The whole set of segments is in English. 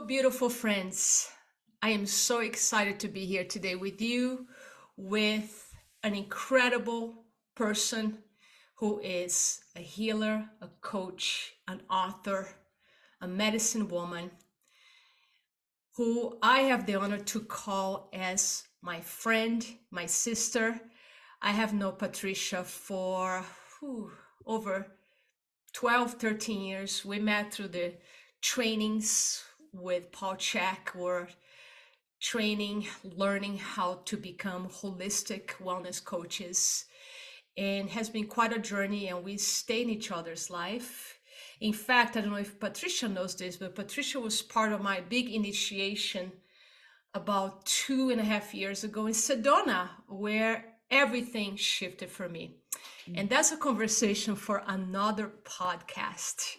beautiful friends. I am so excited to be here today with you, with an incredible person who is a healer, a coach, an author, a medicine woman, who I have the honor to call as my friend, my sister. I have known Patricia for over 12, 13 years. We met through the trainings with Paul Chek, or training, learning how to become holistic wellness coaches. And has been quite a journey, and we stay in each other's life. In fact, I don't know if Patricia knows this, but Patricia was part of my big initiation about 2.5 years ago in Sedona, where everything shifted for me. And that's a conversation for another podcast.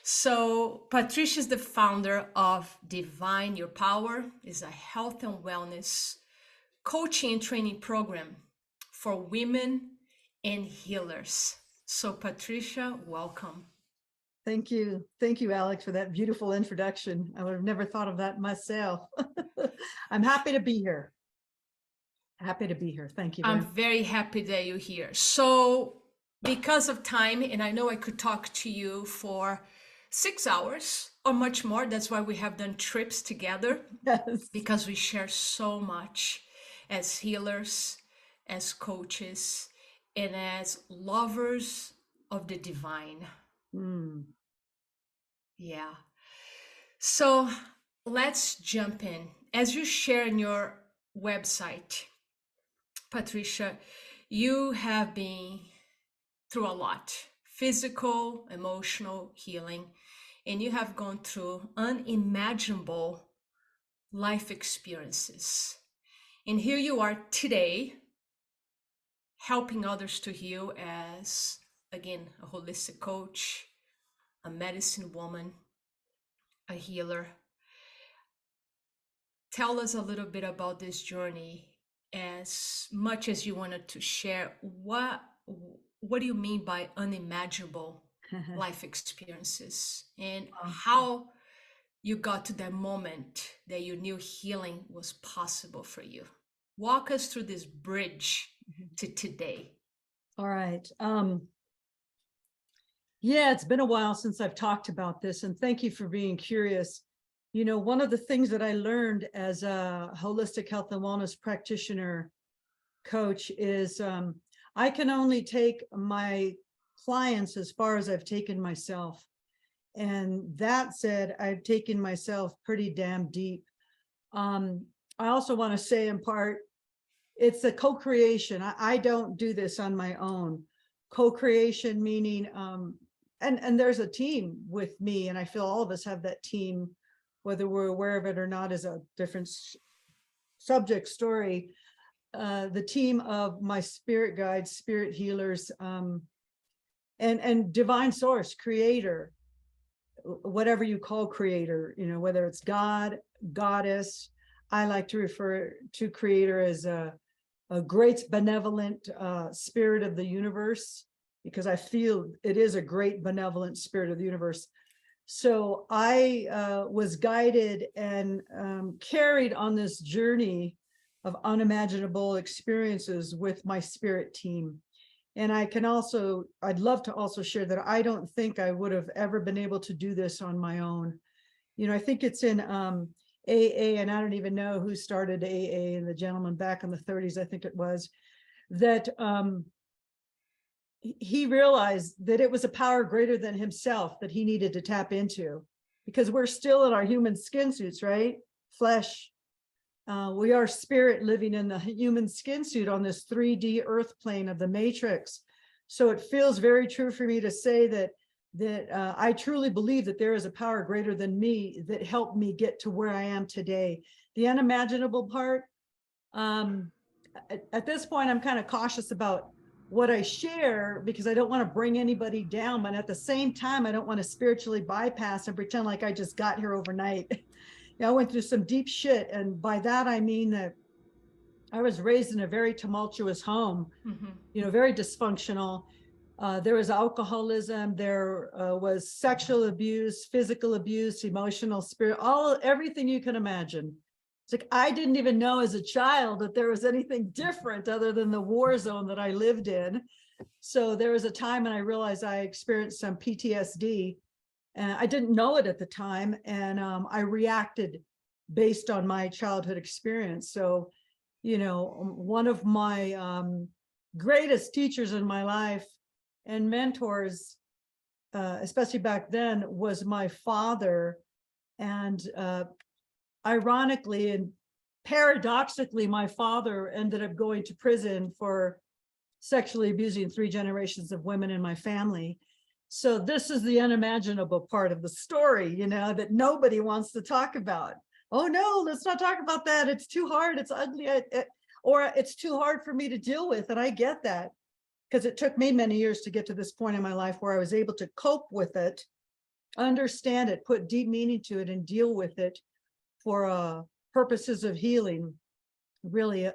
So Patricia is the founder of Divine Your Power, is a health and wellness coaching and training program for women and healers. So Patricia, welcome. Thank you. Thank you, Alex, for that beautiful introduction. I would have never thought of that myself. I'm happy to be here. Happy to be here. Thank you. I'm very happy that you're here. So because of time, and I know I could talk to you for 6 hours or much more. That's why we have done trips together. Yes. Because we share so much as healers, as coaches, and as lovers of the divine. Yeah. So let's jump in. As you share in your website, Patricia, you have been through a lot: physical, emotional healing, and you have gone through unimaginable life experiences. And here you are today, helping others to heal as, again, a holistic coach, a medicine woman, a healer. Tell us a little bit about this journey, as much as you wanted to share. What do you mean by unimaginable life experiences, and how you got to that moment that you knew healing was possible for you? Walk us through this bridge to today. All right. Yeah, it's been a while since I've talked about this, and thank you for being curious. You know, one of the things that I learned as a holistic health and wellness practitioner coach is I can only take my clients as far as I've taken myself. And that said, I've taken myself pretty damn deep. I also want to say, in part, it's a co-creation. I don't do this on my own. Co-creation meaning, and there's a team with me, and I feel all of us have that team, whether we're aware of it or not is a different subject story. The team of my spirit guides, spirit healers, and divine source, creator, whatever you call creator, you know, whether it's God, goddess. I like to refer to creator as a great benevolent spirit of the universe, because I feel it is a great benevolent spirit of the universe. So I was guided and carried on this journey of unimaginable experiences with my spirit team. And I'd love to also share that I don't think I would have ever been able to do this on my own. You know, I think it's in AA, and I don't even know who started AA, and the gentleman back in the 30s, I think it was, that he realized that it was a power greater than himself that he needed to tap into, because we're still in our human skin suits, right? Flesh. We are spirit living in the human skin suit on this 3D earth plane of the matrix. So it feels very true for me to say that I truly believe that there is a power greater than me that helped me get to where I am today. The unimaginable part, at this point, I'm kind of cautious about what I share, because I don't want to bring anybody down, but at the same time, I don't want to spiritually bypass and pretend like I just got here overnight. You know, I went through some deep shit, and by that I mean that I was raised in a very tumultuous home, you know, very dysfunctional. There was alcoholism, there was sexual abuse, physical abuse, emotional, spirit, everything you can imagine. It's like I didn't even know as a child that there was anything different other than the war zone that I lived in. So there was a time when I realized I experienced some PTSD, and I didn't know it at the time, and I reacted based on my childhood experience. So, one of my greatest teachers in my life and mentors, especially back then, was my father. And ironically and paradoxically, my father ended up going to prison for sexually abusing 3 generations of women in my family. So this is the unimaginable part of the story, that nobody wants to talk about. Oh no, let's not talk about that. It's too hard. It's ugly. Or it's too hard for me to deal with. And I get that, because it took me many years to get to this point in my life where I was able to cope with it, understand it, put deep meaning to it, and deal with it for purposes of healing, really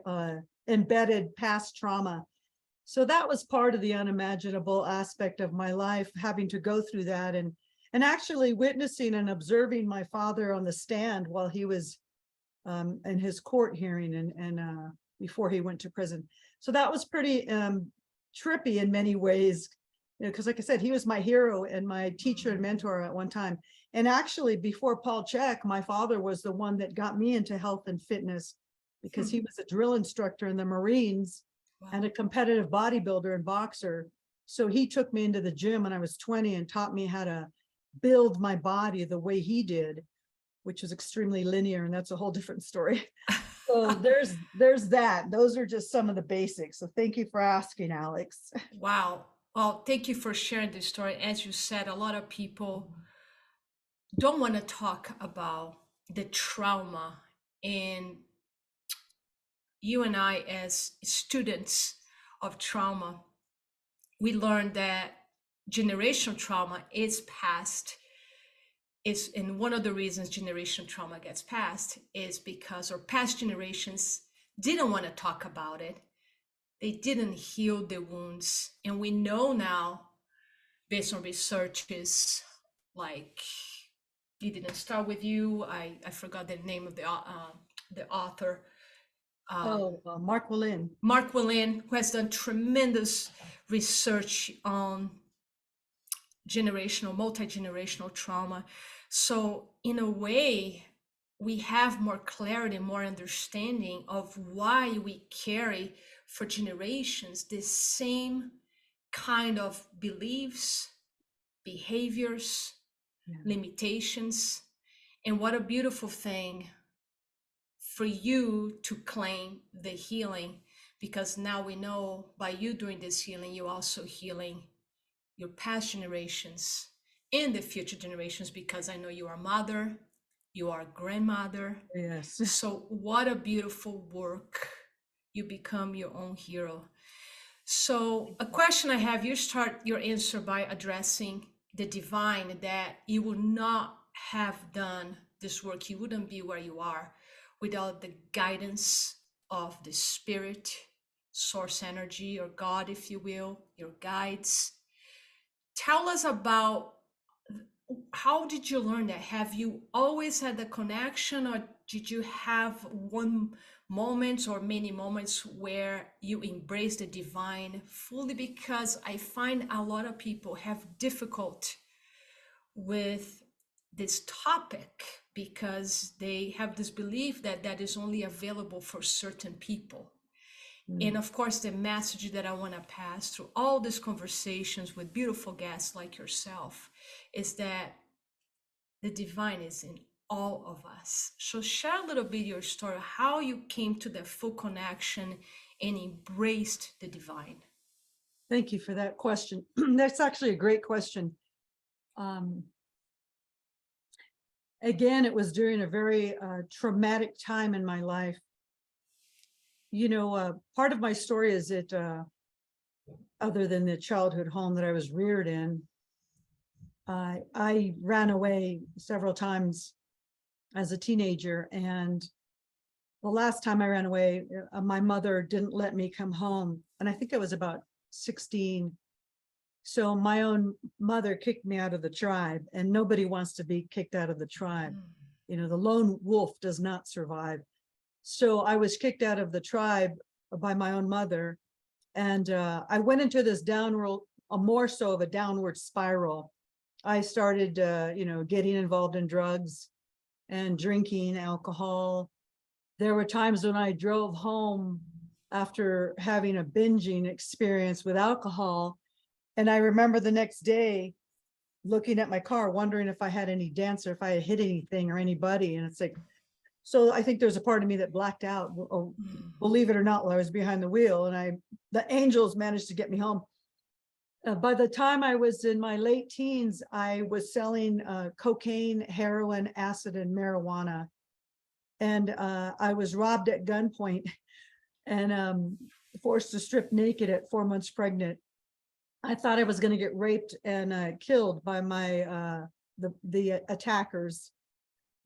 embedded past trauma. So that was part of the unimaginable aspect of my life, having to go through that, and actually witnessing and observing my father on the stand while he was in his court hearing, and before he went to prison. So that was pretty trippy in many ways, because like I said, he was my hero and my teacher and mentor at one time. And actually, before Paul Chek, my father was the one that got me into health and fitness, because he was a drill instructor in the Marines. Wow. And a competitive bodybuilder and boxer. So he took me into the gym when I was 20 and taught me how to build my body the way he did, which is extremely linear, and that's a whole different story. So there's that. Those are just some of the basics. So thank you for asking, Alex. Wow. Well, thank you for sharing this story. As you said, a lot of people don't want to talk about the trauma, and you and I, as students of trauma, we learned that generational trauma is passed. And one of the reasons generational trauma gets passed is because our past generations didn't want to talk about it. They didn't heal the wounds. And we know now, based on researches, like, it didn't start with you. I forgot the name of the author. Mark Willin. Mark Willin, who has done tremendous research on multi-generational trauma. So in a way, we have more clarity, more understanding of why we carry for generations the same kind of beliefs, behaviors, limitations. And what a beautiful thing for you to claim the healing, because now we know by you doing this healing, you're also healing your past generations and the future generations, because I know you are a mother, you are a grandmother. Yes. So what a beautiful work. You become your own hero. So a question I have, you start your answer by addressing the divine, that you would not have done this work, you wouldn't be where you are without the guidance of the spirit, source energy, or God, if you will, your guides. Tell us about, how did you learn that? Have you always had the connection, or did you have one moment or many moments where you embrace the divine fully? Because I find a lot of people have difficult with this topic because they have this belief that that is only available for certain people. And of course, the message that I want to pass through all these conversations with beautiful guests like yourself is that the divine is in all of us. So share a little bit your story, how you came to the full connection and embraced the divine. Thank you for that question. That's actually a great question. Again, it was during a very traumatic time in my life. Part of my story is that other than the childhood home that I was reared in, I ran away several times as a teenager. And the last time I ran away, my mother didn't let me come home. And I think I was about 16. So my own mother kicked me out of the tribe, and nobody wants to be kicked out of the tribe. Mm. You know, the lone wolf does not survive. So I was kicked out of the tribe by my own mother. And I went into this downward, more so of a downward spiral. I started, getting involved in drugs and drinking alcohol. There were times when I drove home after having a binging experience with alcohol. And I remember the next day looking at my car, wondering if I had any dents or if I had hit anything or anybody. And it's like, so I think there's a part of me that blacked out, believe it or not, while I was behind the wheel, and the angels managed to get me home. By the time I was in my late teens, I was selling cocaine, heroin, acid, and marijuana. And I was robbed at gunpoint and forced to strip naked at 4 months pregnant. I thought I was going to get raped and killed by the attackers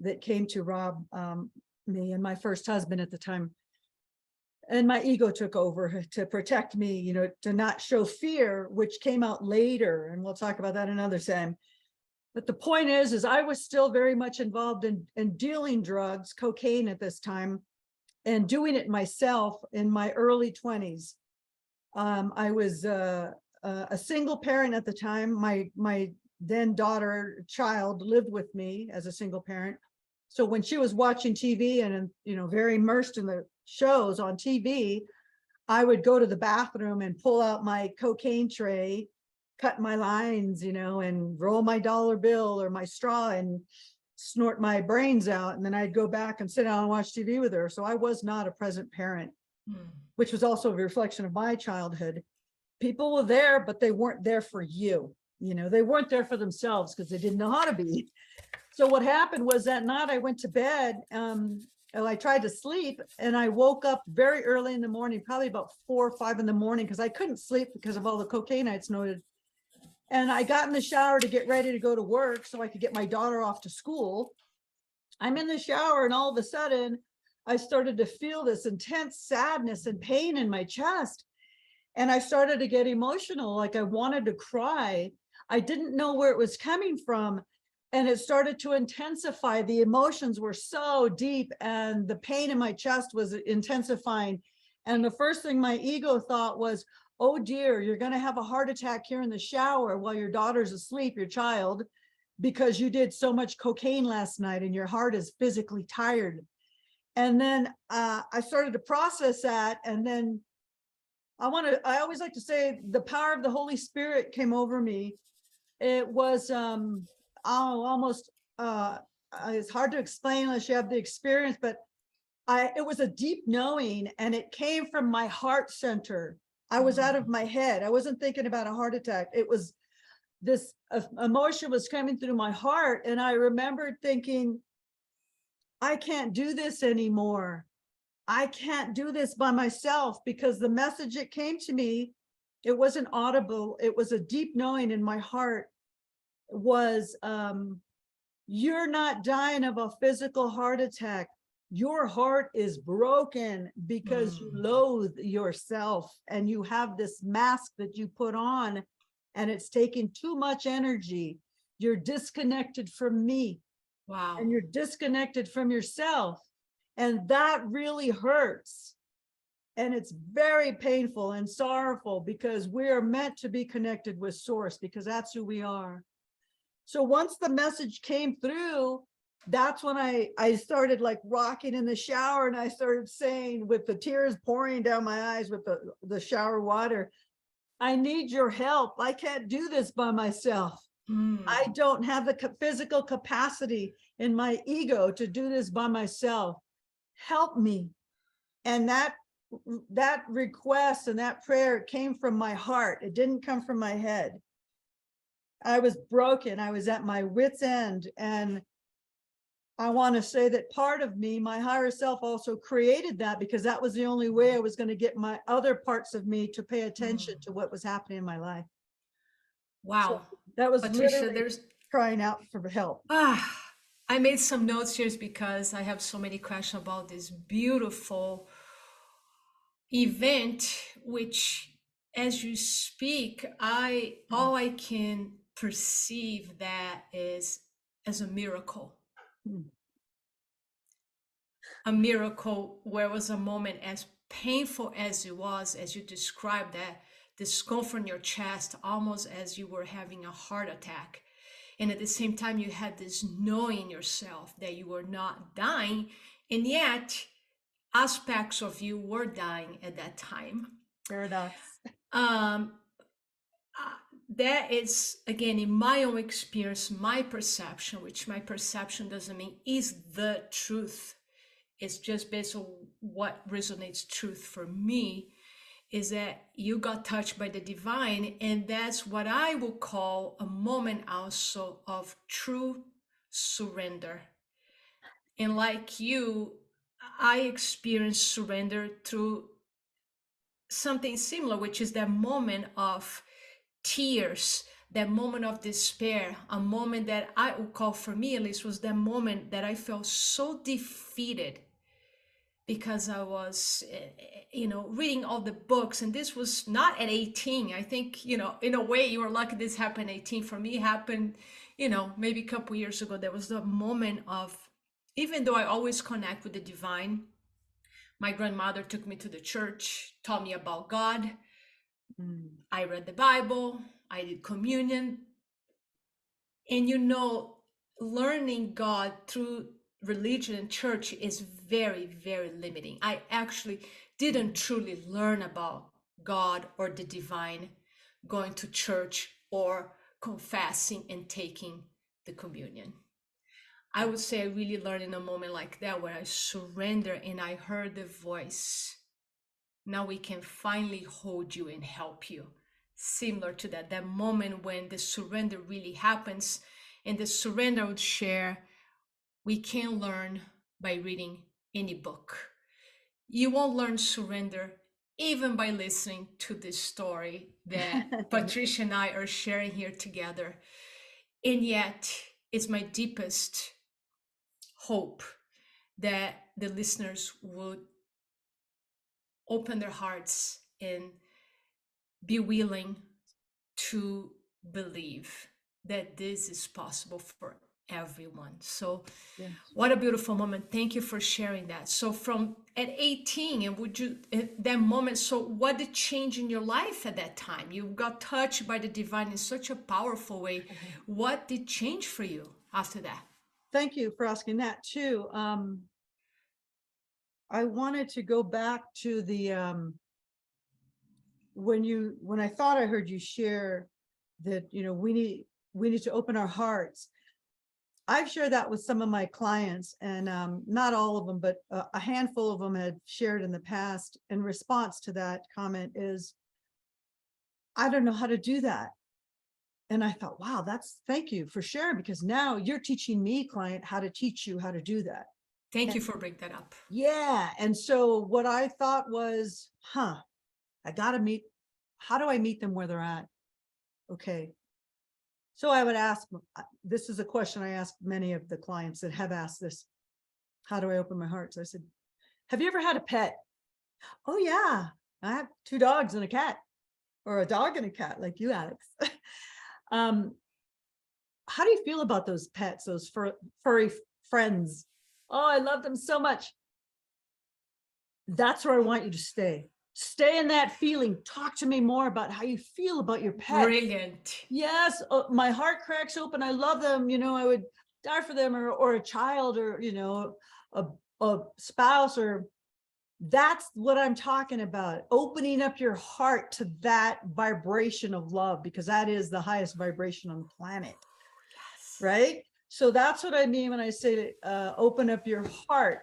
that came to rob me and my first husband at the time. And my ego took over to protect me, to not show fear, which came out later. And we'll talk about that another time. But the point is I was still very much involved in dealing drugs, cocaine at this time, and doing it myself in my early 20s. I was a single parent at the time. My then child lived with me as a single parent. So when she was watching TV and, very immersed in the shows on TV, I would go to the bathroom and pull out my cocaine tray, cut my lines, and roll my dollar bill or my straw and snort my brains out. And then I'd go back and sit down and watch TV with her. So I was not a present parent, which was also a reflection of my childhood. People were there, but they weren't there for you. They weren't there for themselves because they didn't know how to be. So what happened was that night I went to bed, I tried to sleep, and I woke up very early in the morning, probably about 4 or 5 in the morning, because I couldn't sleep because of all the cocaine I'd snorted. And I got in the shower to get ready to go to work so I could get my daughter off to school. I'm in the shower, and all of a sudden I started to feel this intense sadness and pain in my chest. And I started to get emotional, like I wanted to cry. I didn't know where it was coming from. And it started to intensify. The emotions were so deep and the pain in my chest was intensifying. And the first thing my ego thought was, oh dear, you're going to have a heart attack here in the shower while your daughter's asleep, your child, because you did so much cocaine last night and your heart is physically tired. And then I started to process that. And then I always like to say the power of the Holy Spirit came over me. It was almost it's hard to explain unless you have the experience, but it was a deep knowing, and it came from my heart center. I was out of my head. I wasn't thinking about a heart attack. It was this emotion was coming through my heart, and I remembered thinking, I can't do this anymore. I can't do this by myself, because the message that came to me, it wasn't audible. It was a deep knowing in my heart was, you're not dying of a physical heart attack. Your heart is broken because you loathe yourself and you have this mask that you put on and it's taking too much energy. You're disconnected from me. Wow. And you're disconnected from yourself. And that really hurts. And it's very painful and sorrowful because we are meant to be connected with Source, because that's who we are. So once the message came through, that's when I started like rocking in the shower, and I started saying, with the tears pouring down my eyes with the shower water, I need your help. I can't do this by myself. I don't have the physical capacity in my ego to do this by myself. Help me. And that request and that prayer came from my heart. It didn't come from my head. I was broken. I was at my wit's end. And I want to say that part of me, my higher self, also created that, because that was the only way I was going to get my other parts of me to pay attention to what was happening in my life. Wow. So that was Patricia, literally crying out for help. I made some notes here because I have so many questions about this beautiful event, which as you speak, all I can perceive that is as Mm. a miracle where it was a moment as painful as it was, as you described that discomfort in your chest, almost as you were having a heart attack. And at the same time, you had this knowing yourself that you were not dying, and yet aspects of you were dying at that time. Paradox. Um, that is, again, in my own experience, my perception, which my perception doesn't mean is the truth. It's just based on what resonates truth for me, is that you got touched by the divine. And that's what I will call a moment also of true surrender. And like you, I experienced surrender through something similar, which is that moment of tears, that moment of despair, a moment that I would call, for me at least, was that moment that I felt so defeated because I was, reading all the books. And this was not at 18. I think, in a way, you were lucky this happened at 18. For me, it happened, maybe a couple years ago. There was the moment of, even though I always connect with the divine, my grandmother took me to the church, taught me about God. Mm. I read the Bible, I did communion. And learning God through religion and church is very, very limiting. I actually didn't truly learn about God or the divine going to church or confessing and taking the communion. I would say I really learned in a moment like that where I surrender and I heard the voice. Now we can finally hold you and help you. Similar to that moment when the surrender really happens. And the surrender I would share, we can learn by reading any book. You won't learn surrender even by listening to this story that Patricia and I are sharing here together. And yet, it's my deepest hope that the listeners would open their hearts and be willing to believe that this is possible for everyone. So, Yes. what a beautiful moment. Thank you for sharing that. So, from at 18, and at that moment, so what did change in your life at that time? You got touched by the divine in such a powerful way. What did change for you after that? Thank you for asking that too. I wanted to go back to the when I thought I heard you share that, we need to open our hearts. I've shared that with some of my clients, and not all of them, but a handful of them had shared in the past. In response to that comment is, I don't know how to do that. And I thought, wow, thank you for sharing, because now you're teaching me, client, how to teach you how to do that. Thank you for bringing that up. Yeah. And so what I thought was, I got to how do I meet them where they're at? Okay. So I would ask, this is a question I ask many of the clients that have asked this. How do I open my heart? So I said, have you ever had a pet? Oh yeah, I have 2 dogs and a cat, or a dog and a cat, like you, Alex. How do you feel about those pets, those furry friends? Oh, I love them so much. That's where I want you to stay. Stay in that feeling. Talk to me more about how you feel about your pet. Brilliant. Yes, my heart cracks open. I love them. I would die for them, or a child, or a spouse, or that's what I'm talking about. Opening up your heart to that vibration of love, because that is the highest vibration on the planet. Yes. Right? So that's what I mean when I say open up your heart,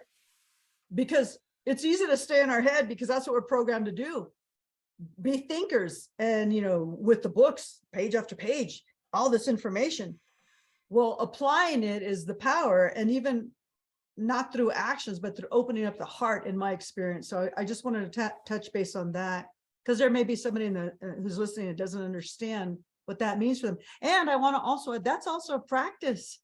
because it's easy to stay in our head, because that's what we're programmed to do. Be thinkers, and with the books, page after page, all this information. Well, applying it is the power, and even not through actions, but through opening up the heart, in my experience. So I just wanted to touch base on that, because there may be somebody who's listening that doesn't understand what that means for them. And I want to also add, that's also a practice.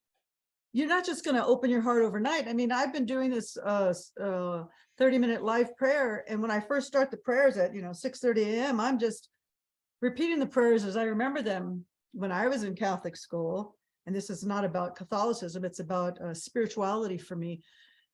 You're not just going to open your heart overnight. I mean, I've been doing this 30-minute live prayer, and when I first start the prayers at 6:30 a.m., I'm just repeating the prayers as I remember them when I was in Catholic school. And this is not about Catholicism, it's about spirituality for me.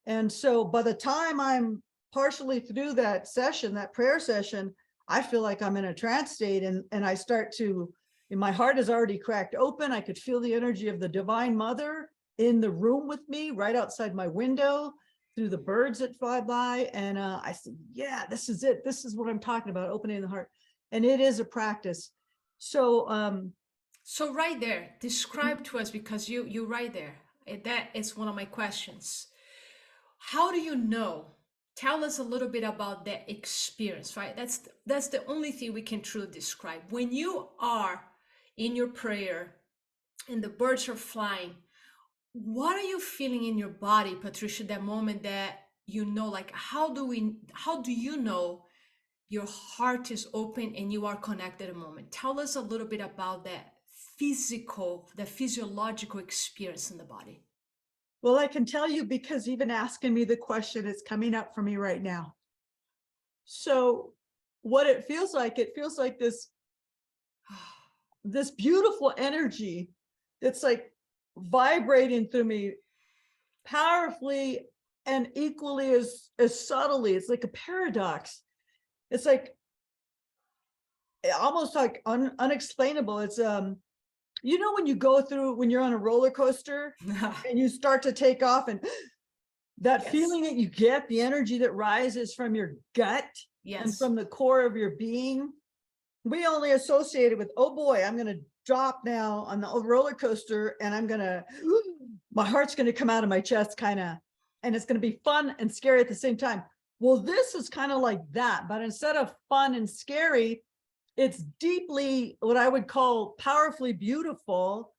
And so by the time I'm partially through that session, that prayer session, I feel like I'm in a trance state, and I start to, my heart is already cracked open. I could feel the energy of the Divine Mother in the room with me, right outside my window, through the birds that fly by. And I said, yeah, this is it. This is what I'm talking about, opening the heart. And it is a practice. So So right there, describe to us, because you right there. That is one of my questions. How do you know? Tell us a little bit about that experience, right? That's the only thing we can truly describe. When you are in your prayer and the birds are flying, what are you feeling in your body, Patricia, that moment that you know, like how do you know your heart is open and you are connected a moment? Tell us a little bit about that the physiological experience in the body. well, I can tell you because even asking me the question is coming up for me right now. So what it feels like this beautiful energy that's like vibrating through me powerfully and equally as subtly. It's like a paradox. It's like almost like unexplainable. It's you know, when you go through, when you're on a roller coaster and you start to take off, and that Yes. feeling that you get, the energy that rises from your gut and Yes. from the core of your being, we only associate it with, oh boy, I'm going to drop now on the roller coaster and I'm going to, my heart's going to come out of my chest kind of, and it's going to be fun and scary at the same time. Well, this is kind of like that, but instead of fun and scary, it's deeply what I would call powerfully beautiful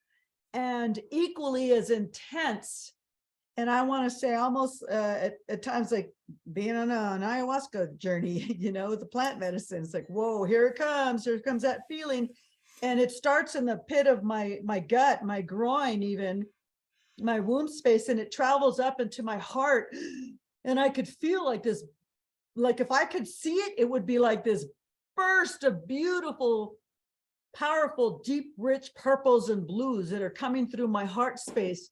and equally as intense. And I want to say almost at times like being on an ayahuasca journey, you know, with the plant medicine. It's like, whoa, here comes that feeling. And it starts in the pit of my gut, my groin, even my womb space, and it travels up into my heart. And I could feel like this, like if I could see it, it would be like this burst of beautiful, powerful, deep, rich purples and blues that are coming through my heart space.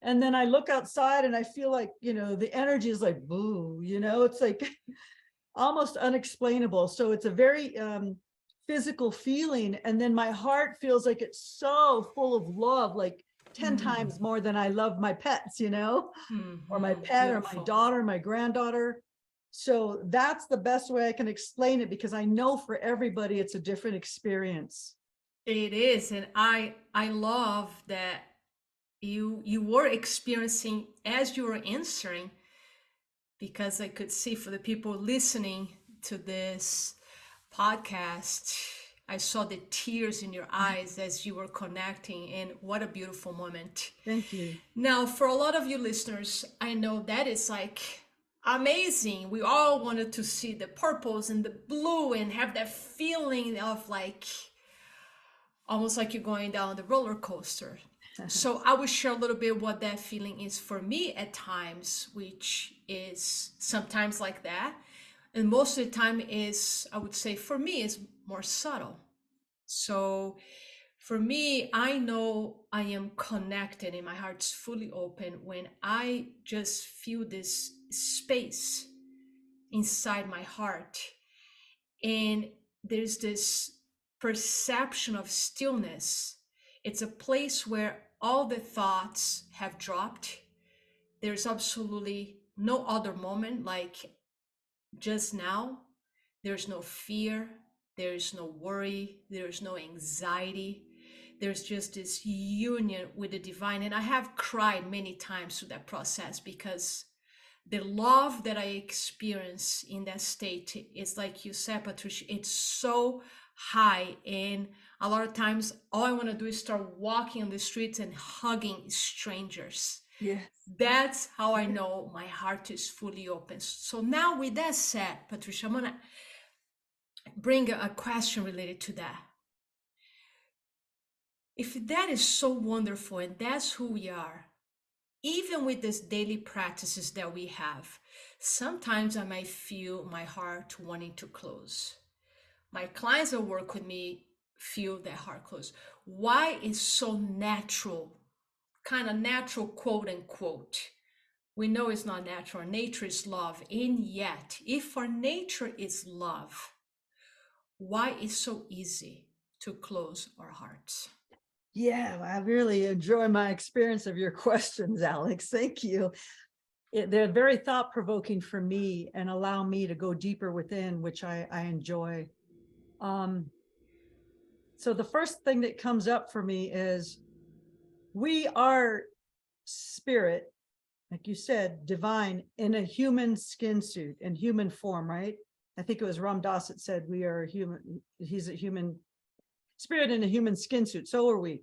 And then I look outside and I feel like, you know, the energy is like, boo, you know, it's like almost unexplainable. So it's a very physical feeling. And then my heart feels like it's so full of love, like 10 times more than I love my pets, you know, or my pet or my daughter, my granddaughter. So that's the best way I can explain it, because I know for everybody it's a different experience. It is, and I love that you were experiencing as you were answering, because I could see, for the people listening to this podcast, I saw the tears in your eyes as you were connecting, and what a beautiful moment. Thank you. Now, for a lot of you listeners, I know that is like amazing. We all wanted to see the purples and the blue and have that feeling of like almost like you're going down the roller coaster. So I will share a little bit what that feeling is for me at times, which is sometimes like that. And most of the time is, I would say for me, is more subtle. So for me, I know I am connected and my heart's fully open when I just feel this space inside my heart. And there's this perception of stillness. It's a place where all the thoughts have dropped. There's absolutely no other moment like just now. There's no fear, there's no worry, there's no anxiety. There's just this union with the divine. And I have cried many times through that process, because the love that I experience in that state is, like you said, Patricia, it's so high. And a lot of times, all I want to do is start walking on the streets and hugging strangers. Yes. That's how I know my heart is fully open. So now, with that said, Patricia, I'm going to bring a question related to that. If that is so wonderful and that's who we are, even with these daily practices that we have, sometimes I might feel my heart wanting to close. My clients that work with me, feel that heart close. Why is so natural, kind of natural, quote unquote? We know it's not natural. Nature is love. And yet, if our nature is love, why is so easy to close our hearts? Yeah, I really enjoy my experience of your questions, Alex. Thank you. They're very thought-provoking for me and allow me to go deeper within, which I enjoy. Um, so the first thing that comes up for me is we are spirit, like you said, divine in a human skin suit and human form, right? I think it was Ram Dass that said we are human. He's a human spirit in a human skin suit. So are we.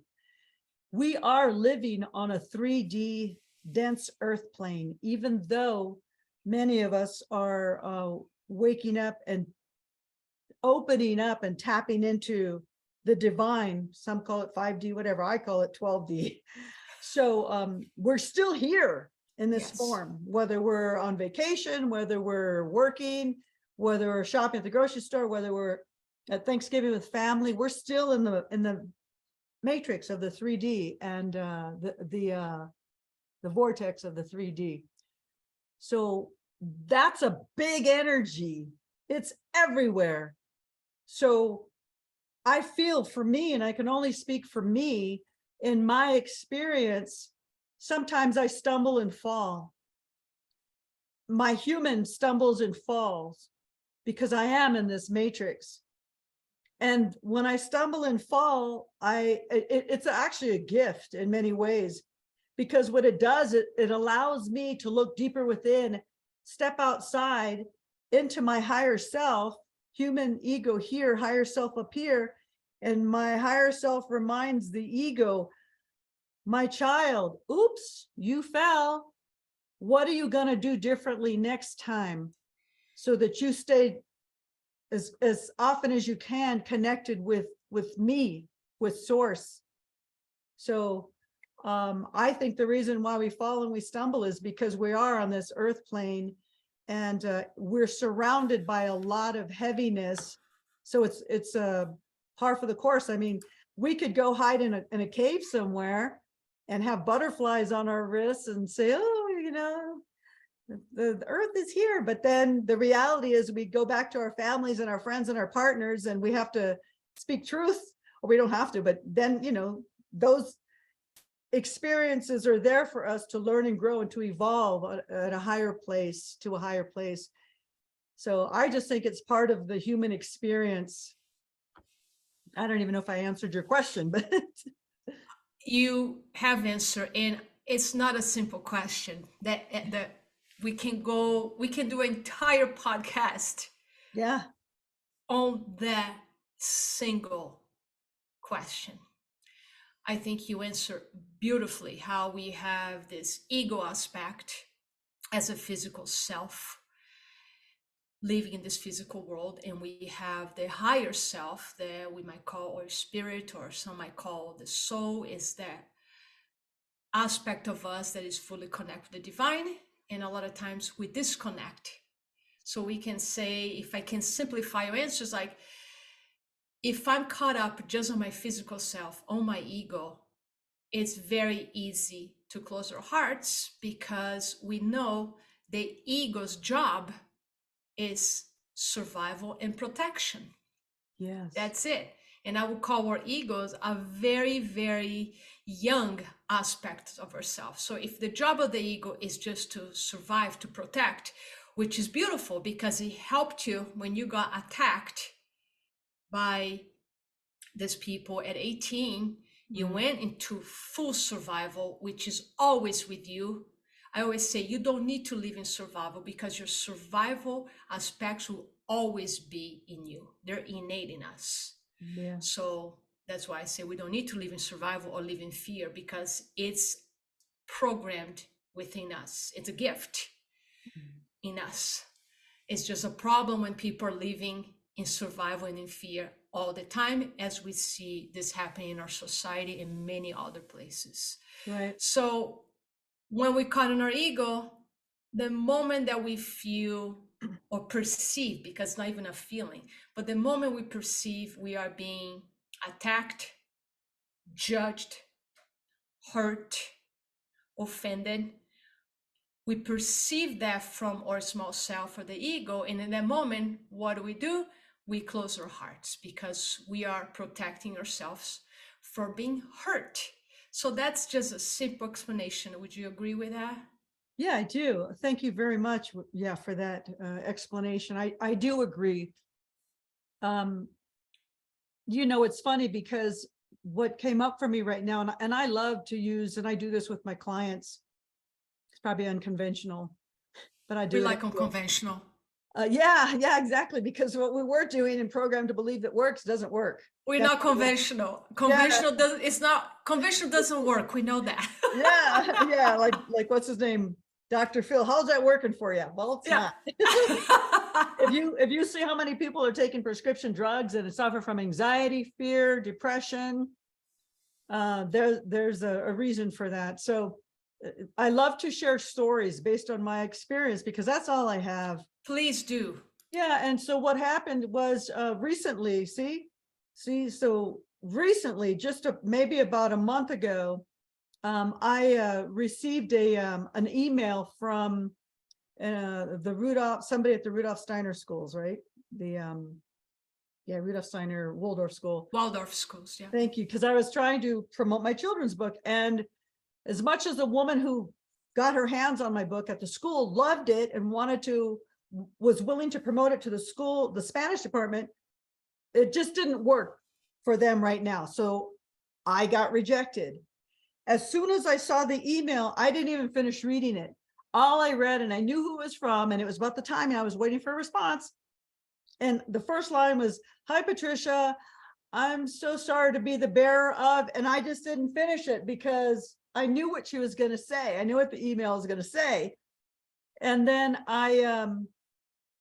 We are living on a 3D dense earth plane, even though many of us are waking up and opening up and tapping into the divine. Some call it 5D, whatever. I call it 12D. So we're still here in this Yes. form, whether we're on vacation, whether we're working, whether we're shopping at the grocery store, whether we're at Thanksgiving with family, we're still in the matrix of the 3D and the vortex of the 3D. So that's a big energy. It's everywhere. So I feel for me, and I can only speak for me, in my experience, sometimes I stumble and fall. My human stumbles and falls because I am in this matrix. And when I stumble and fall, it's actually a gift in many ways, because what it does, it allows me to look deeper within, step outside into my higher self, human ego here, higher self up here. And my higher self reminds the ego, my child, oops, you fell. What are you going to do differently next time so that you stay as often as you can connected with me, with source? So I think the reason why we fall and we stumble is because we are on this earth plane, and we're surrounded by a lot of heaviness. So it's a par for the course. I mean, we could go hide in a cave somewhere and have butterflies on our wrists and say, oh, you know, the earth is here. But then the reality is we go back to our families and our friends and our partners, and we have to speak truth, or we don't have to, but then, you know, those experiences are there for us to learn and grow and to evolve at a higher place, to a higher place. So I just think it's part of the human experience. I don't even know if I answered your question, but You have answered, and it's not a simple question that we can do an entire podcast yeah. on that single question. I think you answer beautifully how we have this ego aspect as a physical self living in this physical world, and we have the higher self that we might call our spirit, or some might call the soul, is that aspect of us that is fully connected with the divine. And a lot of times we disconnect. So we can say, if I can simplify your answers, like if I'm caught up just on my physical self, on my ego, it's very easy to close our hearts, because we know the ego's job is survival and protection. Yes. That's it. And I would call our egos a very, very young aspect of ourselves. So if the job of the ego is just to survive, to protect, which is beautiful because it helped you when you got attacked by these people at 18, you went into full survival, which is always with you. I always say you don't need to live in survival, because your survival aspects will always be in you. They're innate in us. Yeah. So that's why I say we don't need to live in survival or live in fear, because it's programmed within us. It's a gift in us. It's just a problem when people are living in survival and in fear all the time, as we see this happening in our society and many other places. Right. So when we caught in our ego, the moment that we feel or perceive, because it's not even a feeling, but the moment we perceive we are being attacked, judged, hurt, offended, we perceive that from our small self or the ego. And in that moment, what do? We close our hearts because we are protecting ourselves from being hurt. So that's just a simple explanation. Would you agree with that? Yeah, I do. Thank you very much. Yeah, for that explanation. I do agree. It's funny because what came up for me right now, and I love to use, and I do this with my clients. It's probably unconventional, but I do We it. like unconventional. Yeah, exactly. Because what we were doing and programmed to believe that works doesn't work. We're not conventional. Conventional doesn't. It's not conventional. Doesn't work. We know that. Yeah. Like what's his name? Dr. Phil. How's that working for you? Well, it's not. If you see how many people are taking prescription drugs and suffer from anxiety, fear, depression, there's a reason for that. So I love to share stories based on my experience because that's all I have. Please do. Yeah, and so what happened was recently, so recently, maybe about a month ago, I received an email from somebody at the Rudolf Steiner schools, right? Rudolf Steiner Waldorf School. Waldorf schools, yeah. Thank you, because I was trying to promote my children's book, and as much as the woman who got her hands on my book at the school loved it and was willing to promote it to the school, the Spanish department, it just didn't work for them right now. So I got rejected. As soon as I saw the email, I didn't even finish reading it. All I read, and I knew who it was from, and it was about the time I was waiting for a response. And the first line was, "Hi, Patricia. I'm so sorry to be the bearer of," and I just didn't finish it because I knew what she was going to say. I knew what the email was going to say. And then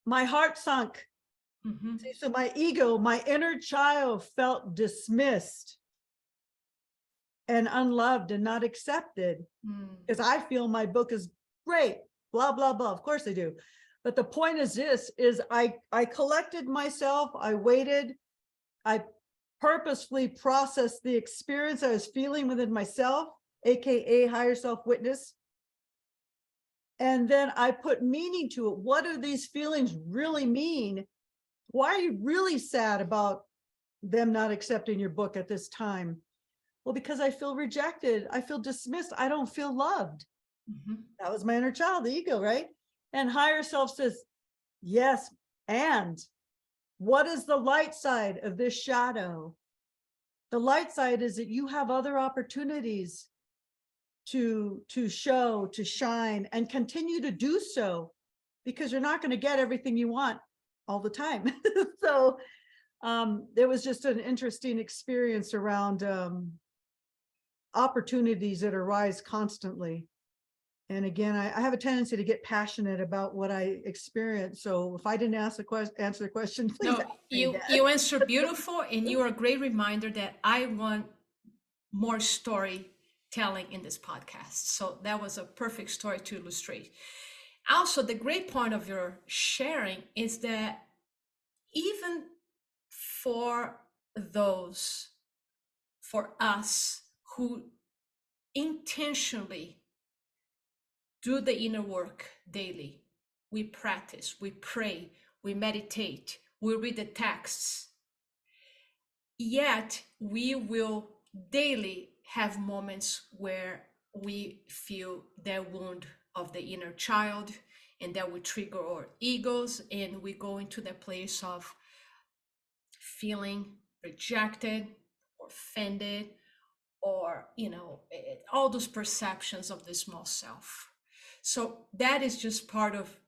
my heart sunk. Mm-hmm. So my ego, my inner child felt dismissed and unloved and not accepted because I feel my book is great, blah, blah, blah. Of course I do. But the point is I collected myself. I waited. I purposefully processed the experience I was feeling within myself, AKA higher self witness. And then I put meaning to it. What do these feelings really mean? Why are you really sad about them not accepting your book at this time? Well, because I feel rejected. I feel dismissed. I don't feel loved. Mm-hmm. That was my inner child, the ego, right? And higher self says, yes. And what is the light side of this shadow? The light side is that you have other opportunities to show, to shine, and continue to do so, because you're not going to get everything you want all the time. So it was just an interesting experience around opportunities that arise constantly. And again, I have a tendency to get passionate about what I experience. So if I didn't answer the question, please. No, you answer beautiful, and you are a great reminder that I want more storytelling in this podcast. So that was a perfect story to illustrate. Also, the great point of your sharing is that even for us who intentionally do the inner work daily, we practice, we pray, we meditate, we read the texts, yet we will daily have moments where we feel that wound of the inner child, and that will trigger our egos, and we go into the place of feeling rejected or offended, or all those perceptions of the small self. So that is just part of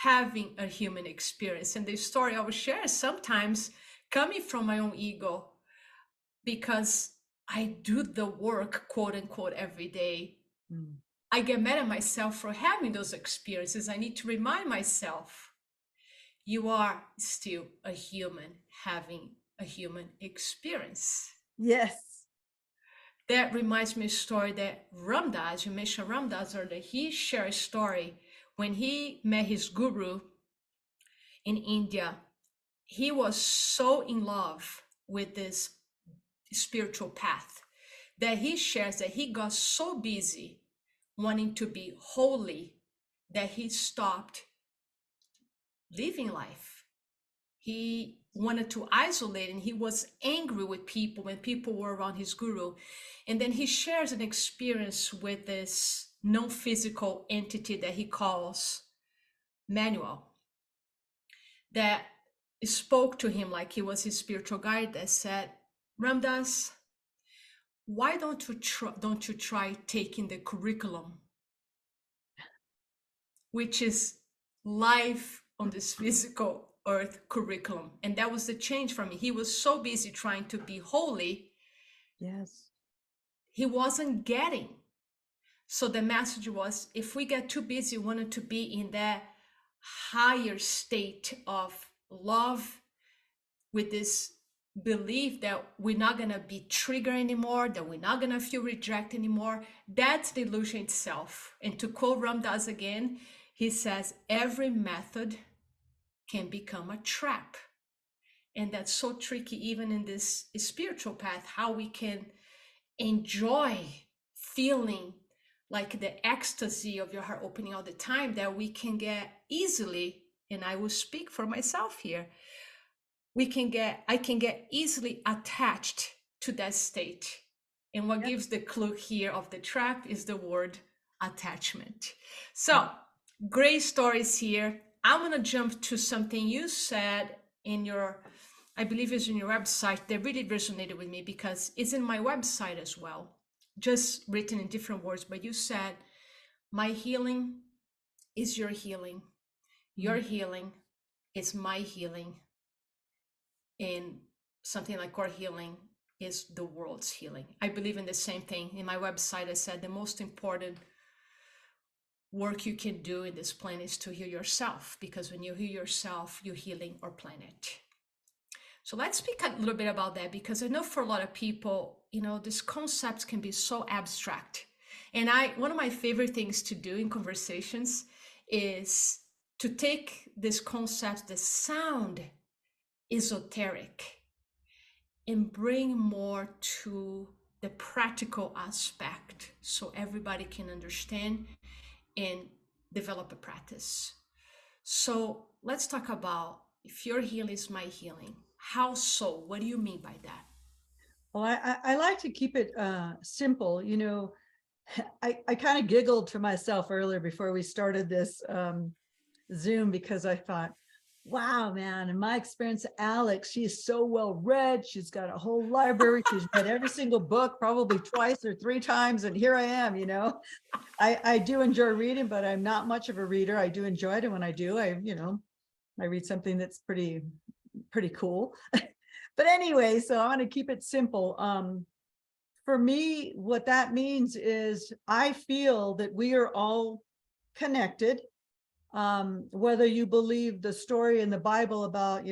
having a human experience. And the story I will share is sometimes coming from my own ego, because I do the work, quote unquote, every day. I get mad at myself for having those experiences. I need to remind myself, you are still a human having a human experience. Yes. That reminds me of a story that Ram Dass, you mentioned Ram Dass earlier, he shared a story when he met his guru in India. He was so in love with this spiritual path, that he shares that he got so busy wanting to be holy that he stopped living life. He wanted to isolate, and he was angry with people when people were around his guru. And then he shares an experience with this non-physical entity that he calls Manuel, that spoke to him like he was his spiritual guide, that said, Ramdas, why don't you try taking the curriculum, which is life on this physical earth curriculum? And that was the change for me. He was so busy trying to be holy, Yes, he wasn't getting. So the message was, if we get too busy wanting to be in that higher state of love, with this belief that we're not going to be triggered anymore, that we're not going to feel rejected anymore, that's the illusion itself. And to quote Ram Dass again, he says, every method can become a trap. And that's so tricky, even in this spiritual path, how we can enjoy feeling like the ecstasy of your heart opening all the time, that we can get easily, and I will speak for myself here, I can get easily attached to that state. And what gives the clue here of the trap is the word attachment. So great stories here. I'm going to jump to something you said in your, I believe it's in your website, that really resonated with me, because it's in my website as well, just written in different words. But you said, my healing is your healing. Your healing is my healing. And something like our healing is the world's healing. I believe in the same thing. In my website, I said the most important work you can do in this planet is to heal yourself, because when you heal yourself, you're healing our planet. So let's speak a little bit about that, because I know for a lot of people, these concepts can be so abstract. And one of my favorite things to do in conversations is to take this concept that sound esoteric and bring more to the practical aspect, so everybody can understand and develop a practice. So let's talk about, if your healing is my healing, how so? What do you mean by that? well, I like to keep it simple. I kind of giggled to myself earlier before we started this Zoom, because I thought, wow, man, in my experience, Alex, she's so well read. She's got a whole library. She's read every single book probably twice or three times. And here I am, I do enjoy reading, but I'm not much of a reader. I do enjoy it. And when I do, I read something that's pretty cool. But anyway, so I'm going to keep it simple. For me, what that means is I feel that we are all connected. Whether you believe the story in the Bible about,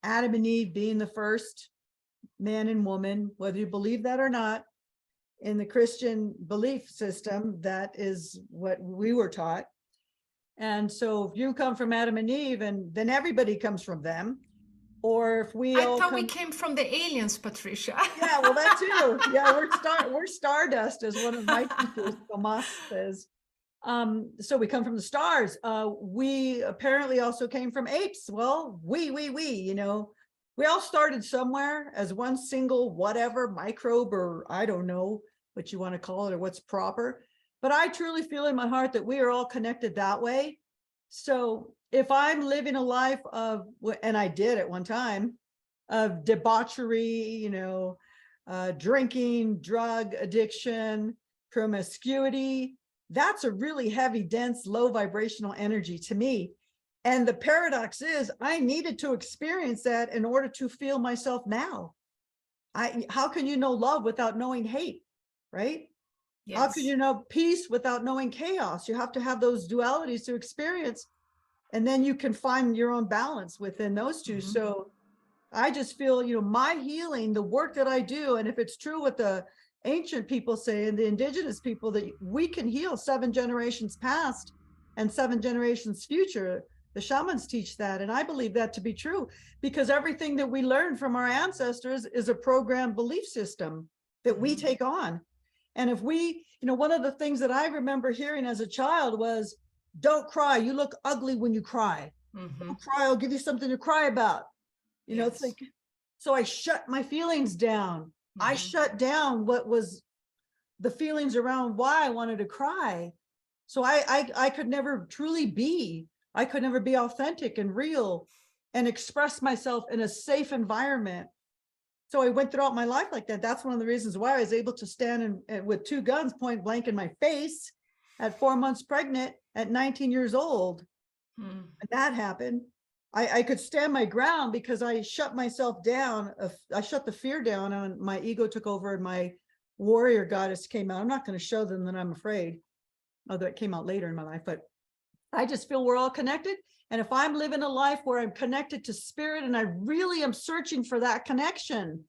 Adam and Eve being the first man and woman, whether you believe that or not, in the Christian belief system, that is what we were taught. And so if you come from Adam and Eve, and then everybody comes from them, or if we I all thought come, we came from the aliens, Patricia. yeah, well, that too. Yeah, we're stardust, as one of my teachers, Tomas, says. So we come from the stars. We apparently also came from apes. Well, we all started somewhere as one single whatever microbe, or I don't know what you want to call it or what's proper. But I truly feel in my heart that we are all connected that way. So if I'm living a life of, and I did at one time, of debauchery, drinking, drug addiction, promiscuity, that's a really heavy, dense, low vibrational energy to me. And the paradox is I needed to experience that in order to feel myself now. How can you know love without knowing hate, right? Yes. How can you know peace without knowing chaos? You have to have those dualities to experience, and then you can find your own balance within those two. Mm-hmm. So I just feel, my healing, the work that I do, and if it's true what the ancient people say and the indigenous people, that we can heal 7 generations past and 7 generations future. The shamans teach that. And I believe that to be true because everything that we learn from our ancestors is a programmed belief system that we take on. And if we, one of the things that I remember hearing as a child was, don't cry. You look ugly when you cry. Don't cry. I'll give you something to cry about. It's like, so I shut my feelings down. I shut down what was the feelings around why I wanted to cry. So I could never truly be, I could never be authentic and real and express myself in a safe environment. So I went throughout my life like that. That's one of the reasons why I was able to stand with 2 guns point blank in my face at 4 months pregnant at 19 years old. And that happened. I could stand my ground because I shut myself down. I shut the fear down and my ego took over and my warrior goddess came out. I'm not going to show them that I'm afraid, although it came out later in my life, but I just feel we're all connected. And if I'm living a life where I'm connected to spirit and I really am searching for that connection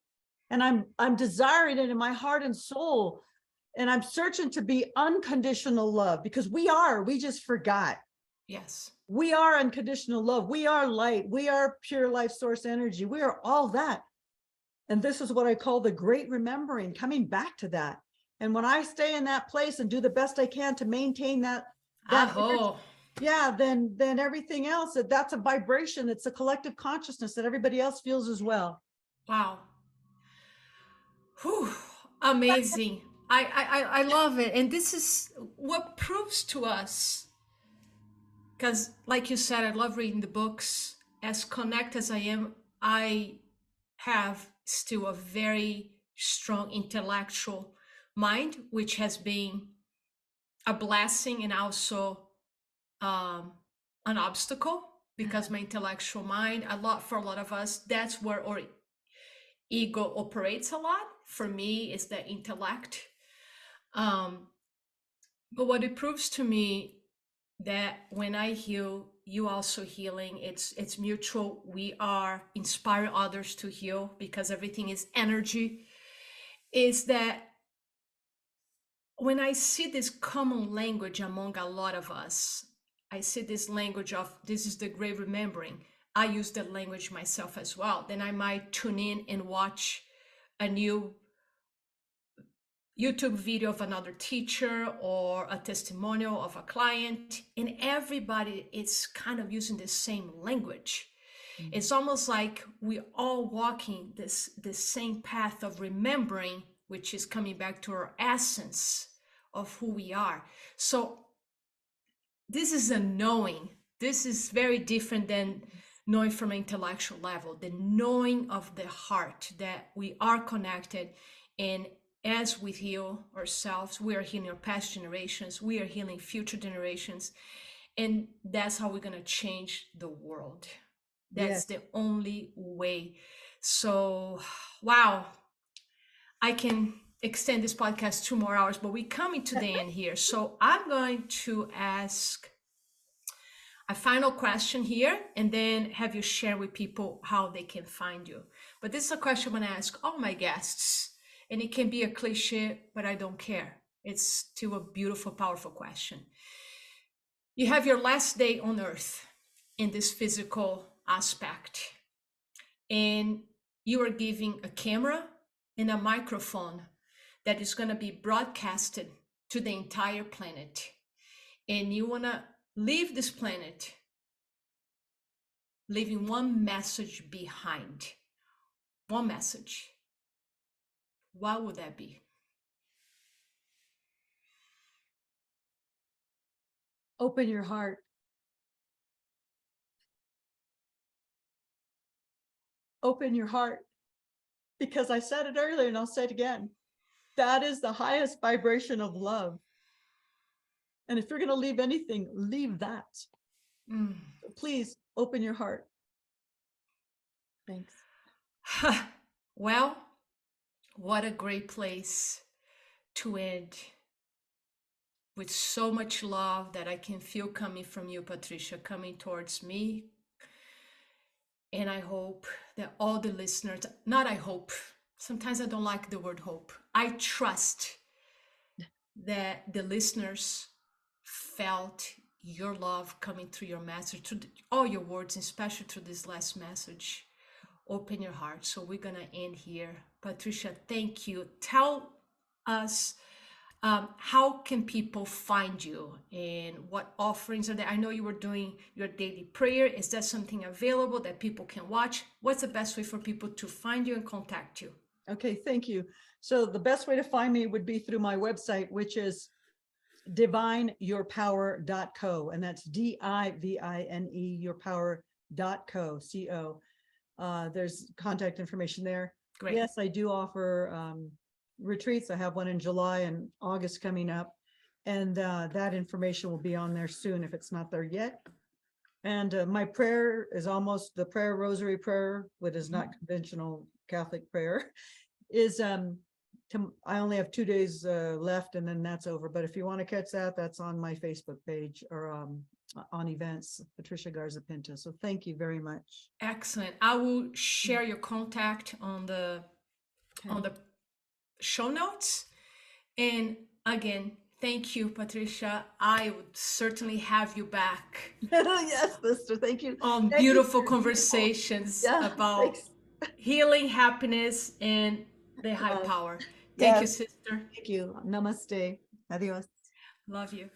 and I'm desiring it in my heart and soul, and I'm searching to be unconditional love because we just forgot. Yes. We are unconditional love. We are light. We are pure life source energy. We are all that. And this is what I call the great remembering, coming back to that. And when I stay in that place and do the best I can to maintain that energy, then everything else, that's a vibration. It's a collective consciousness that everybody else feels as well. Wow. Whew, amazing. I love it. And this is what proves to us, because like you said, I love reading the books. As connected as I am, I have still a very strong intellectual mind, which has been a blessing and also an obstacle, because my intellectual mind, for a lot of us, that's where our ego operates a lot. For me, it's the intellect. But what it proves to me, that when I heal, you also healing. It's mutual. We are inspiring others to heal because everything is energy. Is that when I see this common language among a lot of us, I see this language of this is the great remembering. I use that language myself as well. Then I might tune in and watch a new YouTube video of another teacher or a testimonial of a client, and everybody is kind of using the same language. It's almost like we're all walking this same path of remembering, which is coming back to our essence of who we are. So this is a knowing. This is very different than knowing from an intellectual level, the knowing of the heart that we are connected. And as we heal ourselves, we are healing our past generations, we are healing future generations. And that's how we're going to change the world. That's the only way. So, wow, I can extend this podcast 2 more hours, but we're coming to the end here. So I'm going to ask a final question here and then have you share with people how they can find you. But this is a question I'm going to ask all my guests, and it can be a cliche, but I don't care. It's still a beautiful, powerful question. You have your last day on earth in this physical aspect, and you are giving a camera and a microphone that is going to be broadcasted to the entire planet, and you want to leave this planet leaving one message behind. One message. What would that be? Open your heart. Open your heart. Because I said it earlier and I'll say it again. That is the highest vibration of love. And if you're going to leave anything, leave that. So please open your heart. Thanks. Well, what a great place to end, with so much love that I can feel coming from you, Patricia, coming towards me. And I hope that all the listeners, not I hope, sometimes I don't like the word hope. I trust that the listeners felt your love coming through your message, through all your words, especially through this last message. Open your heart. So we're going to end here. Patricia, thank you. Tell us, how can people find you and what offerings are there? I know you were doing your daily prayer. Is that something available that people can watch? What's the best way for people to find you and contact you? Okay, thank you. So the best way to find me would be through my website, which is divineyourpower.co, and that's DIVINE yourpower.co, CO. There's contact information there. Great. Yes, I do offer retreats. I have one in July and August coming up, and that information will be on there soon if it's not there yet. And my prayer is almost the prayer rosary prayer, which is not conventional Catholic prayer, is I only have 2 days left and then that's over. But if you want to catch that, that's on my Facebook page or on events, Patricia Garza Pinto. So thank you very much. Excellent. I will share your contact on the show notes. And again, thank you, Patricia. I would certainly have you back. Yes, sister. Thank you. On Thank beautiful you conversations about thanks. healing, happiness, and the high Love. power. Thank Yes. you, sister. Thank you. Namaste. Adios. Love you.